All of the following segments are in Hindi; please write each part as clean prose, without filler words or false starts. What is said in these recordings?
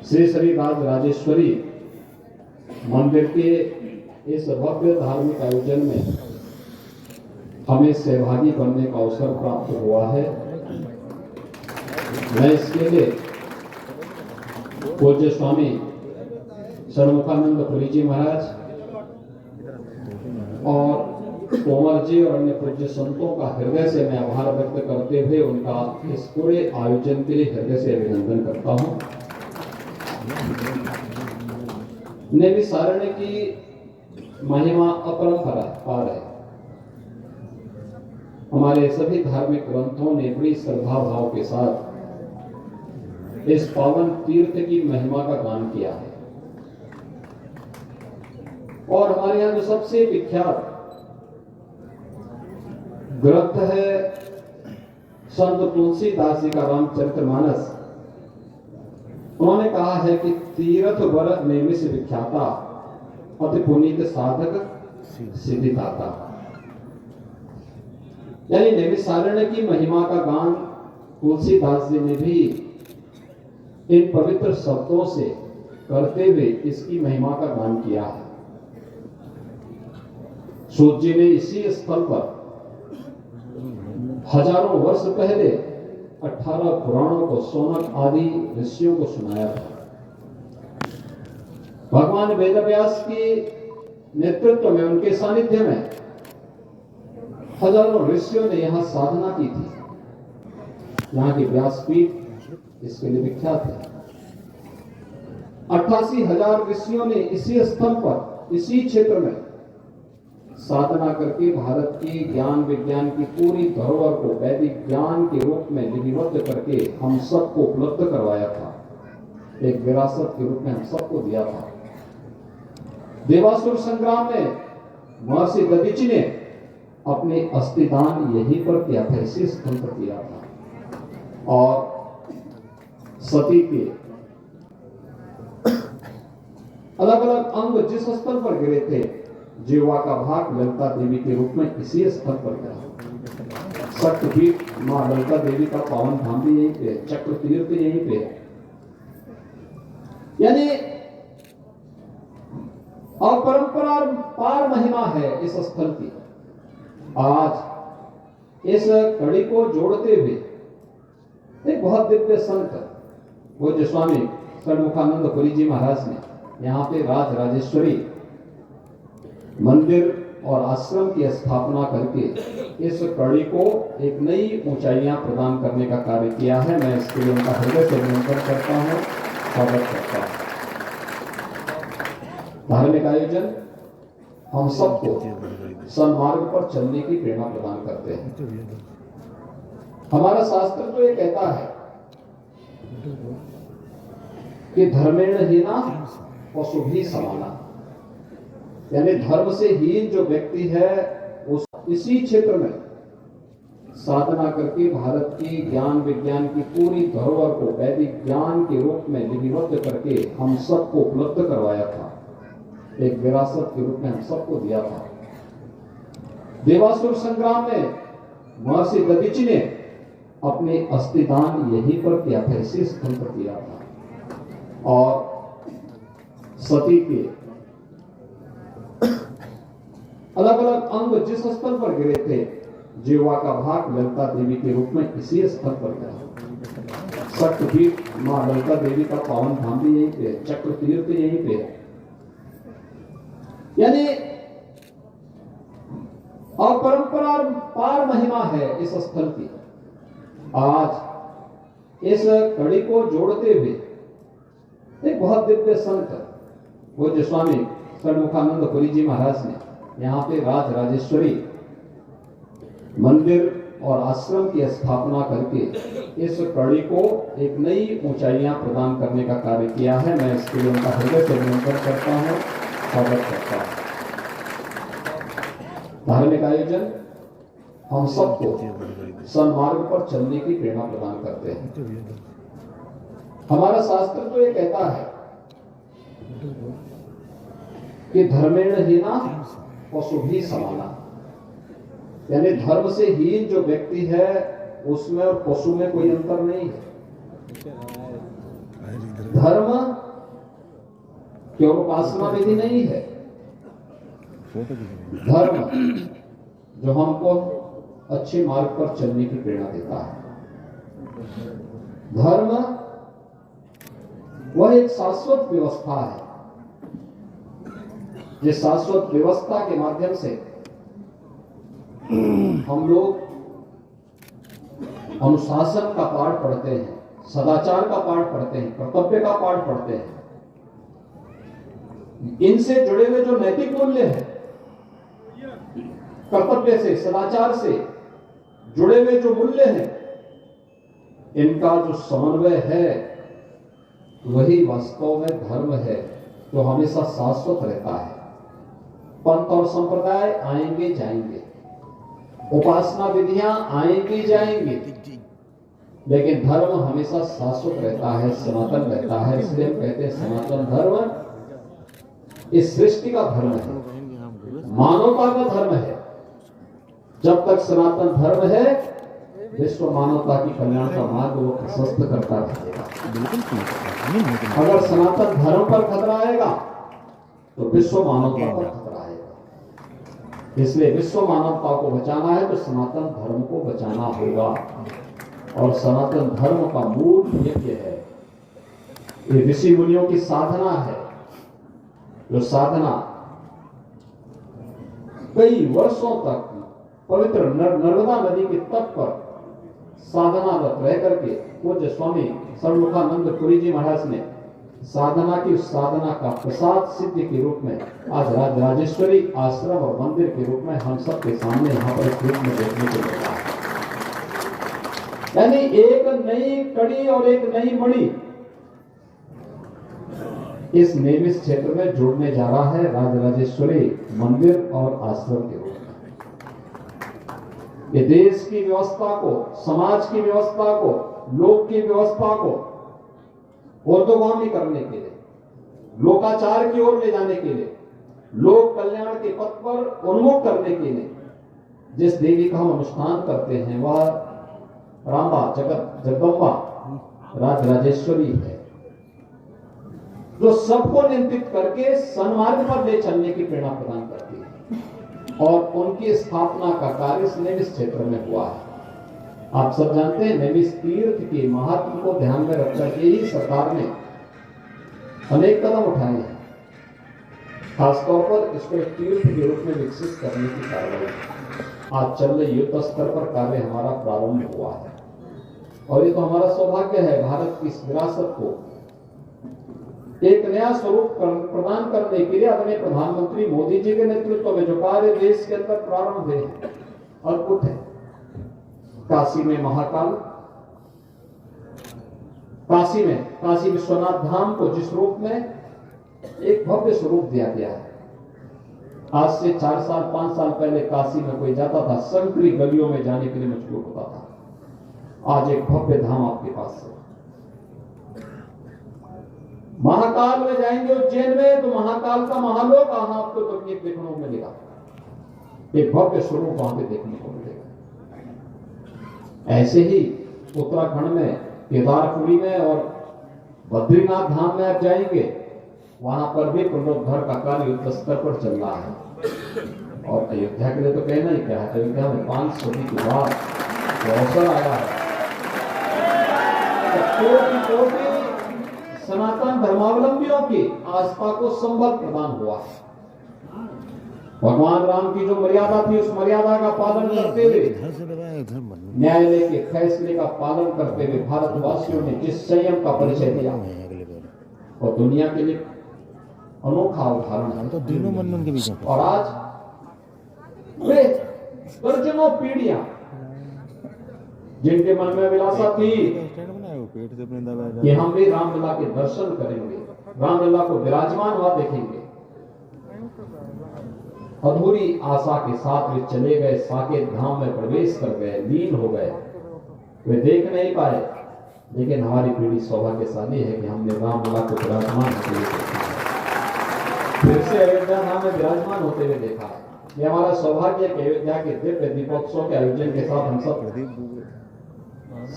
श्री श्री राज राजेश्वरी मंदिर के इस भव्य धार्मिक आयोजन में हमें सहभागी बनने का अवसर प्राप्त हुआ है। मैं इसके लिए पूज्य स्वामी षणमुखानंद पुरी जी महाराज और तोमर जी और अन्य पूज्य संतों का हृदय से मैं आभार व्यक्त करते हुए उनका इस पूरे आयोजन के लिए हृदय से अभिनंदन करता हूं। नैमिषारण्य की महिमा अपरंपार है। हमारे सभी धार्मिक ग्रंथों ने बड़ी श्रद्धा भाव के साथ इस पावन तीर्थ की महिमा का गान किया है। और हमारे यहाँ जो सबसे विख्यात ग्रंथ है संत तुलसीदास जी का रामचरितमानस। उन्होंने कहा है कि तीर्थ वर नैमिष विख्याता अति पुनीत साधक सिद्धिदाता। यानी नैमिषारण्य की महिमा का गान तुलसीदास जी ने भी इन पवित्र शब्दों से करते हुए इसकी महिमा का गान किया है। सूत जी ने इसी स्थल पर हजारों वर्ष पहले 18 पुराणों को सोनक आदि ऋषियों को सुनाया था। भगवान वेदव्यास के नेतृत्व में, उनके सानिध्य में हजारों ऋषियों ने यहां साधना की थी। यहां की व्यासपीठ इसके लिए विख्यात है। 88,000 ऋषियों ने इसी स्थल पर, इसी क्षेत्र में साधना करके भारत की ज्ञान विज्ञान की पूरी धरोहर को वैदिक ज्ञान के रूप में लिपिबद्ध करके हम सबको उपलब्ध करवाया था। एक विरासत के रूप में हम सबको दिया था। देवासुर संग्राम में महर्षि दधीचि ने अपने अस्थिदान यहीं पर किया था, इसी स्थल पर किया था। और सती के अलग अलग अंग जिस स्थल पर गिरे थे, जीवा का भाग ललिता देवी के रूप में इसी स्थल पर गया। शक्तिपीठ मां ललिता देवी का पावन धाम भी यहीं पे, चक्र तीर्थ यहीं पे। यानी अपरंपरा पार महिमा है इस स्थल की। आज इस कड़ी को जोड़ते हुए एक बहुत दिव्य संत पूज्य स्वामी षणमुखानंद पुरी जी महाराज ने यहाँ पे राज राजेश्वरी मंदिर और आश्रम की स्थापना करके इस कड़ी को एक नई ऊंचाइयां प्रदान करने का कार्य किया है। मैं इसके लिए उनका हृदय से अभिनंदन करता हूं, स्वागत करता हूं। धार्मिक आयोजन हम सबको सन्मार्ग पर चलने की प्रेरणा प्रदान करते हैं। हमारा शास्त्र तो ये कहता है कि धर्मेण हीना पशु भी समाना। यानी धर्म से हीन जो व्यक्ति है उस इसी क्षेत्र में साधना करके भारत की ज्ञान विज्ञान की पूरी धरोहर को वैदिक ज्ञान के रूप में लिपिबद्ध करके हम सबको उपलब्ध करवाया था। एक विरासत के रूप में हम सबको दिया था। देवासुर संग्राम में महर्षि दधीचि ने अपने अस्थिदान यहीं पर किया था, इसी स्थल पर किया था। और सती के अलग अलग अंग जिस स्थल पर गिरे थे, जीवा का भाग ललिता देवी के रूप में इसी स्थल पर गया। शक्तिपीठ मां ललिता देवी का पावन धाम भी यहीं पे, चक्र तीर्थ यहीं पे। यानी अपरंपरा पार महिमा है इस स्थल की। आज इस कड़ी को जोड़ते हुए एक बहुत दिव्य संत पूज्य स्वामी षणमुखानंद पुरी जी महाराज ने यहाँ पे राज राजेश्वरी मंदिर और आश्रम की स्थापना करके इस कड़ी को एक नई ऊंचाइयां प्रदान करने का कार्य किया है। मैं इसके लिए उनका हृदय से अभिनंदन करता हूं, स्वागत करता हूं। धार्मिक आयोजन हम सबको सन्मार्ग पर चलने की प्रेरणा प्रदान करते हैं। हमारा शास्त्र तो ये कहता है कि धर्मेण हीना पशु भी समाना। यानी धर्म से हीन जो व्यक्ति है उसमें और पशु में कोई अंतर नहीं है। धर्म केवल उपासना विधि नहीं है। धर्म जो हमको अच्छे मार्ग पर चलने की प्रेरणा देता है। धर्म वह एक शाश्वत व्यवस्था है, जिस शाश्वत व्यवस्था के माध्यम से हम लोग अनुशासन का पाठ पढ़ते हैं, सदाचार का पाठ पढ़ते हैं, कर्तव्य का पाठ पढ़ते हैं। इनसे जुड़े हुए जो नैतिक मूल्य हैं, कर्तव्य से, सदाचार से जुड़े हुए जो मूल्य हैं, इनका जो समन्वय है वही वास्तव में धर्म है, जो हमेशा शाश्वत रहता है। पंथ और संप्रदाय आएंगे जाएंगे, उपासना विधियां आएंगी जाएंगी, लेकिन धर्म हमेशा शाश्वत रहता है, सनातन रहता है। इसलिए हम कहते हैं सनातन धर्म इस सृष्टि का धर्म है, मानवता का धर्म है। जब तक सनातन धर्म है, विश्व मानवता की कल्याण का मार्ग वो प्रशस्त करता रहेगा। अगर सनातन धर्म पर खतरा आएगा तो विश्व मानवता पर खतरा आएगा। इसलिए विश्व मानवता को बचाना है तो सनातन धर्म को बचाना होगा। और सनातन धर्म का मूल यज्ञ है, ये ऋषि मुनियों की साधना है, जो साधना कई वर्षों तक पवित्र नर्मदा नदी के तट पर साधनारत रह करके पूज्य स्वामी षणमुखानंद पुरी जी महाराज ने साधना की उस साधना का प्रसाद सिद्धि के रूप में आज राजराजेश्वरी आश्रम और मंदिर के रूप में हम सबके सामने यहाँ पर इस रूप में देखने को मिला है। यानी एक नई कड़ी और एक नई मणि इस नेमिस क्षेत्र में जुड़ने जा रहा है, राजराजेश्वरी मंदिर और आश्रम के रूप में। ये देश की व्यवस्था को, समाज की व्यवस्था को, लोक की व्यवस्था को ऊर्ध्वगामी करने के लिए, लोकाचार की ओर ले जाने के लिए, लोक कल्याण के पथ पर उन्मुख करने के लिए जिस देवी का हम अनुष्ठान करते हैं वह रामा जगदम्बा राजराजेश्वरी है, जो सबको नियंत्रित करके सन्मार्ग पर ले चलने की प्रेरणा प्रदान करती है। और उनकी स्थापना का कार्य इस नेमिस क्षेत्र में हुआ है। आप सब जानते हैं नेमिस तीर्थ के महत्व को ध्यान में रखकर के ही सरकार ने अनेक कदम उठाए हैं। खासतौर पर इसको एक तीर्थ के रूप में विकसित करने की कार्रवाई आज चल रही युद्ध स्तर पर कार्य हमारा प्रारंभ हुआ है। और ये तो हमारा सौभाग्य है, भारत की इस विरासत को एक नया स्वरूप प्रदान करने के लिए आदरणीय प्रधानमंत्री मोदी जी के नेतृत्व में जो कार्य देश के अंदर प्रारंभ हुए हैं अद्भुत है। काशी में महाकाल, काशी विश्वनाथ धाम को जिस रूप में एक भव्य स्वरूप दिया गया है। आज से 4 साल 5 साल पहले काशी में कोई जाता था, संकरी गलियों में जाने के लिए मजबूर होता था। आज एक भव्य धाम आपके पास है। महाकाल में जाएंगे उज्जैन में तो महाकाल का महालोक आपको तो देखने को मिलेगा, एक भव्य स्वरूप वहां पे देखने को मिलेगा। ऐसे ही उत्तराखंड में केदारपुरी में और बद्रीनाथ धाम में आप जाएंगे, वहां पर भी पुनरुद्धार का कार्य युद्ध स्तर पर चल रहा है। और अयोध्या के लिए तो कहना ही क्या है, अयोध्या में 5 सदी के बाद अवसर आया है। कोटि सनातन धर्मावलंबियों की आस्था को संबल प्रदान हुआ है। भगवान राम की जो मर्यादा थी उस मर्यादा का पालन करते हुए, न्यायालय के फैसले का पालन करते हुए भारतवासियों ने जिस संयम का परिचय दिया और दुनिया के लिए अनोखा उदाहरण है। और आज वे दर्जनों पीढ़ियां जिनके मन में अभिलाषा थी कि हम भी रामलला के दर्शन करेंगे, रामलला को विराजमान हुआ देखेंगे, अधूरी आशा के साथ वे चले गए, साकेत धाम में प्रवेश कर गए, लीन हो गए। वे देख नहीं पाए, लेकिन हमारी पीढ़ी सौभाग्यशाली है कि हमने रामलला को विराजमान होते हुए देखा, फिर से अयोध्या धाम में विराजमान होते हुए देखा है। ये हमारा सौभाग्य है कि अयोध्या के दिव्य दीपोत्सव के आयोजन के साथ हम सब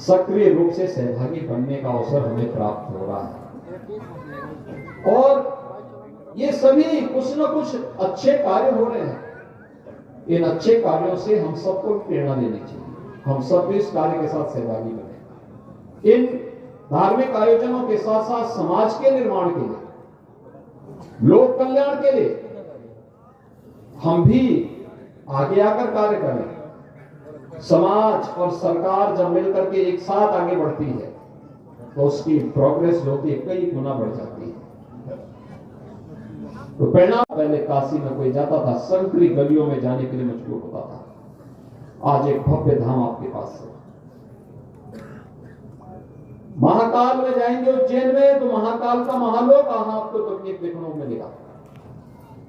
सक्रिय रूप से सहभागी बनने का अवसर हमें प्राप्त हो रहा है। और ये सभी कुछ न कुछ अच्छे कार्य हो रहे हैं। इन अच्छे कार्यों से हम सबको प्रेरणा लेनी चाहिए। हम सब भी इस कार्य के साथ सहभागी बने। इन धार्मिक आयोजनों के साथ साथ समाज के निर्माण के लिए, लोक कल्याण के लिए हम भी आगे आकर कार्य करें। समाज और सरकार जब मिलकर के एक साथ आगे बढ़ती है तो उसकी प्रोग्रेस होती है, कई गुना बढ़ जाती है। तो परिणाम, पहले काशी में कोई जाता था, संकरी गलियों में जाने के लिए मजबूर होता था। आज एक भव्य धाम आपके पास है। महाकाल में जाएंगे उज्जैन में तो महाकाल का महालोक आपको तकनीक देखने को मिलेगा।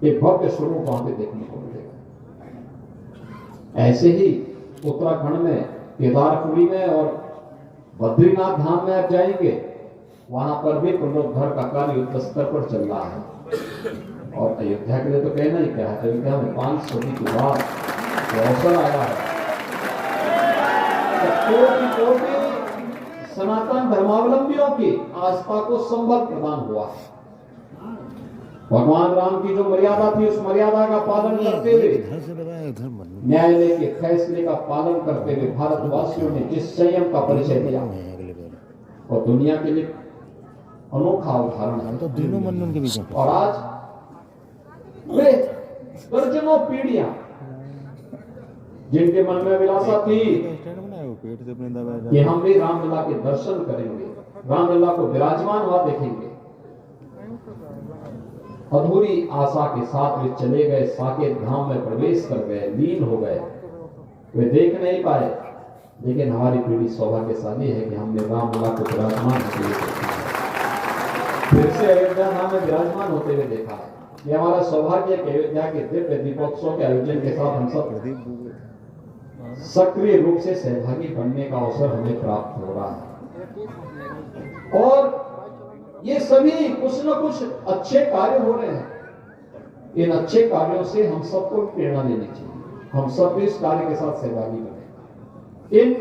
एक भव्य स्वरूप वहां पे देखने को मिलेगा। ऐसे ही उत्तराखंड में केदारपुरी में और बद्रीनाथ धाम में आप जाएंगे, वहां पर भी पुनरुद्धार का कार्य युद्ध स्तर पर चल रहा है। और अयोध्या के लिए तो कहना ही क्या है, अयोध्या में 5 सदी के बाद अवसर आया है। कोटि सनातन धर्मावलंबियों की आस्था को संबल प्रदान हुआ है। भगवान राम की जो मर्यादा थी, उस मर्यादा का पालन करते हुए, न्यायालय के फैसले का पालन करते हुए भारतवासियों ने जिस संयम का परिचय दिया और दुनिया के लिए अनोखा उदाहरण है। तो दोनों मन के बीच में, और आज वे दर्जनों पीढ़ियां जिनके मन में अभिलाषा थी कि हम भी रामलला के दर्शन करेंगे, रामलला को विराजमान हुआ देखेंगे, अधूरी आशा के साथ वे चले गए, साकेत धाम में प्रवेश कर गए, लीन हो गए। वे देख नहीं पाए, लेकिन हमारी पीढ़ी सौभाग्यशाली है कि हमने रामलला को विराजमान होते हुए देखा है, फिर से अयोध्या धाम में विराजमान होते हुए देखा है। ये हमारा सौभाग्य है कि अयोध्या के दिव्य दीपोत्सव के आयोजन के साथ हम सब सक्रिय रूप से सहभागी बनने का अवसर हमें प्राप्त हो रहा है। और ये सभी कुछ न कुछ अच्छे कार्य हो रहे हैं। इन अच्छे कार्यों से हम सबको प्रेरणा लेनी चाहिए। हम सब भी इस कार्य के साथ सहभागी बने। इन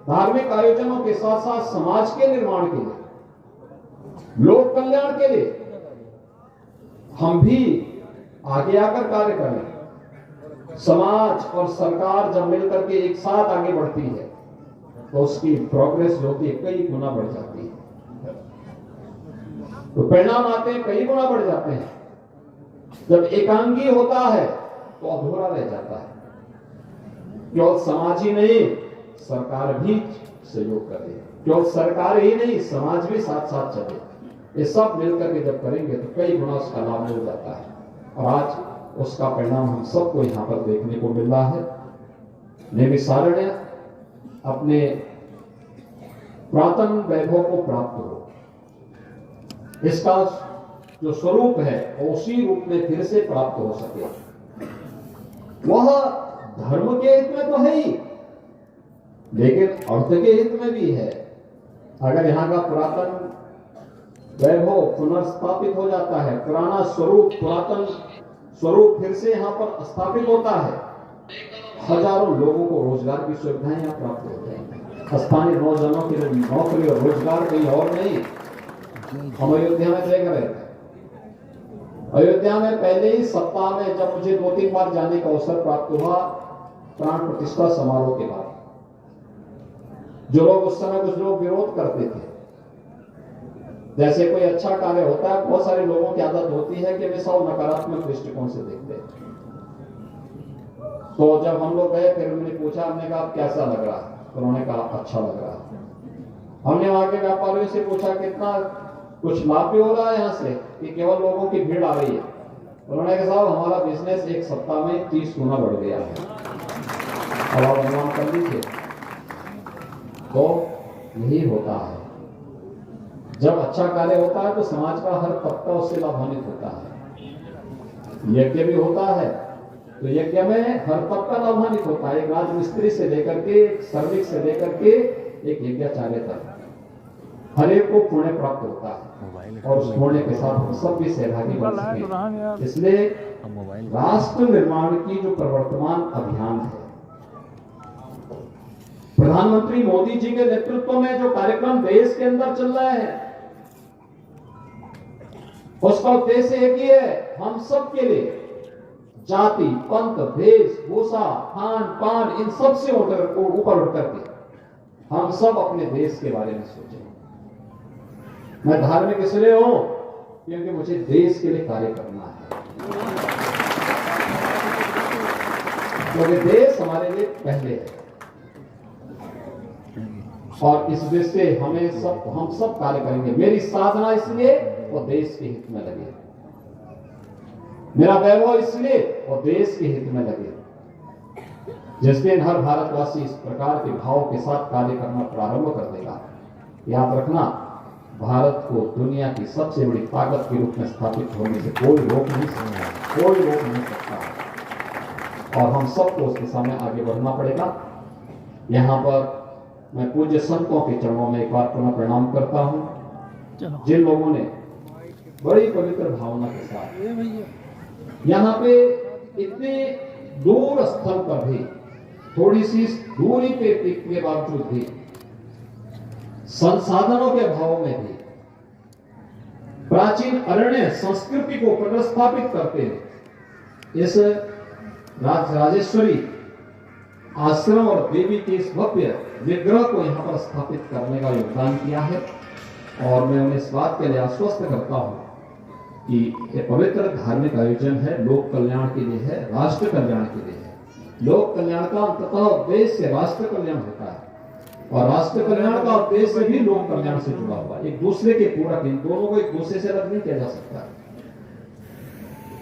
धार्मिक आयोजनों के साथ साथ समाज के निर्माण के लिए, लोक कल्याण के लिए हम भी आगे आकर कार्य करें। समाज और सरकार जब मिलकर के एक साथ आगे बढ़ती है तो उसकी प्रोग्रेस होती है, कई गुना बढ़ जाती है। तो परिणाम आते हैं, कई गुना बढ़ जाते हैं। जब एकांगी होता है तो अधूरा रह जाता है। केवल समाज ही नहीं, सरकार भी सहयोग करे। केवल सरकार ही नहीं, समाज भी साथ साथ चले। ये सब मिलकर के जब करेंगे तो कई गुना उसका लाभ मिल जाता है। और आज उसका परिणाम हम सबको यहाँ पर देखने को मिल रहा है। नैमिषारण्य अपने पुरातन वैभव को प्राप्त हो, इसका जो स्वरूप है उसी रूप में फिर से प्राप्त हो सके। वह धर्म के हित में तो है ही, लेकिन अर्थ के हित में भी है। अगर यहाँ का पुरातन वैभव पुनर्स्थापित हो जाता है, पुराना स्वरूप, पुरातन स्वरूप फिर से यहाँ पर स्थापित होता है, हजारों लोगों को रोजगार की सुविधाएं यहाँ प्राप्त हो जाएंगी। स्थानीय नौजवानों के लिए नौकरी और रोजगार कहीं और नहीं। हम अयोध्या में देख रहे थे, अयोध्या में पहले ही सप्ताह में जब मुझे 2-3 बार जाने का अवसर प्राप्त हुआ, प्राण प्रतिष्ठा समारोह के बाद, जो लोग उस समय कुछ लोग विरोध करते थे, जैसे कोई अच्छा कार्य होता है, बहुत सारे लोगों की आदत होती है कि वे सब नकारात्मक दृष्टिकोण से देखते हैं। तो जब हम लोग गए, फिर उन्होंने पूछा, हमने कहा कैसा लग रहा है? उन्होंने कहा अच्छा लग रहा है। हमने वहां के व्यापारियों से पूछा कितना कुछ लाभ भी हो रहा है यहाँ से कि केवल लोगों की भीड़ आ रही है? उन्होंने कहा साहब हमारा बिजनेस एक सप्ताह में 30 गुना बढ़ गया है। अब आप अनुमान कर लीजिए। तो यही होता है, जब अच्छा कार्य होता है तो समाज का हर तबका उससे लाभान्वित होता है। यज्ञ भी होता है तो यज्ञ में हर तबका लाभान्वित होता है। एक राजमिस्त्री से लेकर के, एक श्रमिक से लेकर के एक यज्ञाचार्य तक, हर एक को पुण्य प्राप्त होता है। और उस पुण्य के साथ हम सब भी सहभागी बन सके। इसलिए राष्ट्र निर्माण की जो प्रवर्तमान अभियान है, प्रधानमंत्री मोदी जी के नेतृत्व में जो कार्यक्रम देश के अंदर चल रहा है, उसका उद्देश्य एक ही है, हम सब के लिए जाति, पंथ, भेष, भूषा, खान पान, इन सब से ऊपर उठ करके हम सब अपने देश के बारे में सोचें। मैं धार्मिक इसलिए हूं क्योंकि मुझे देश के लिए कार्य करना है, क्योंकि देश हमारे लिए पहले है और इस देश से हम सब कार्य करेंगे। मेरी साधना इसलिए वो देश के हित में लगे, मेरा वैभव इसलिए वो देश के हित में लगे। जिस दिन हर भारतवासी इस प्रकार के भाव के साथ कार्य करना प्रारंभ कर देगा, याद रखना, भारत को दुनिया की सबसे बड़ी ताकत के रूप में स्थापित होने से कोई रोक नहीं सकता और हम सबको उस दिशा में आगे बढ़ना पड़ेगा। यहाँ पर मैं पूज्य संतों के चरणों में एक बार पुनः प्रणाम करता हूँ, जिन लोगों ने बड़ी पवित्र भावना के साथ यहाँ पे इतने दूर स्थल पर भी, थोड़ी सी दूरी पे के बावजूद भी, संसाधनों के अभाव में भी प्राचीन अरण्य संस्कृति को पुनर्स्थापित करते हुए इस राजेश्वरी आश्रम और देवी के इस भव्य विग्रह को यहां पर स्थापित करने का योगदान किया है। और मैं उन्हें इस बात के लिए आश्वस्त करता हूं कि ये पवित्र धार्मिक आयोजन है, लोक कल्याण के लिए है, राष्ट्र कल्याण के लिए है। लोक कल्याण का अंततः उद्देश्य राष्ट्र कल्याण होता है और राष्ट्र कल्याण का उद्देश्य भी लोक कल्याण से जुड़ा हुआ है, एक दूसरे के पूरक, इन दोनों को एक दूसरे से अलग नहीं किया जा सकता।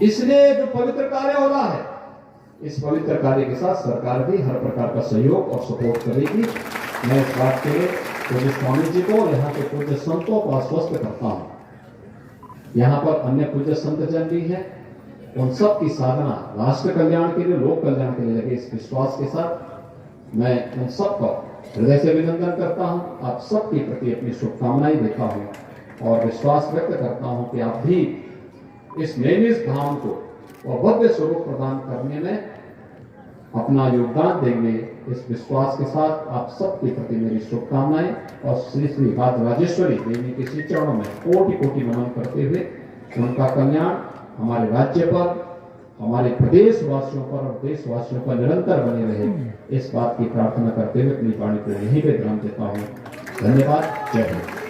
इसलिए जो पवित्र कार्य हो रहा है, इस पवित्र कार्य के साथ सरकार भी हर प्रकार का सहयोग और सपोर्ट करेगी। मैं इस बात के लिए पूज्य स्वामी जी को, यहाँ के पूज्य संतों को आश्वस्त करता हूँ। यहाँ पर अन्य पूज्य संत जन भी हैं, उन सब की साधना राष्ट्र कल्याण के लिए, लोक कल्याण के लिए लगे, इस विश्वास के साथ मैं उन सबको हृदय से अभिनंदन करता हूँ। आप सबके प्रति अपनी शुभकामनाएं देता हूँ और विश्वास व्यक्त करता हूँ कि आप भी इस नैमिष धाम को और भव्य स्वरूप प्रदान करने में अपना योगदान देंगे। इस विश्वास के साथ आप सबके प्रति मेरी शुभकामनाएं और श्री श्री राजेश्वरी देवी के श्री चरणों में कोटि कोटि नमन करते हुए उनका कल्याण हमारे राज्य पर, हमारे प्रदेश वासियों पर और देशवासियों पर निरंतर बने रहे, इस बात की प्रार्थना करते हुए अपनी वाणी को यहीं पे विराम देता हूँ। धन्यवाद। जय हिंद।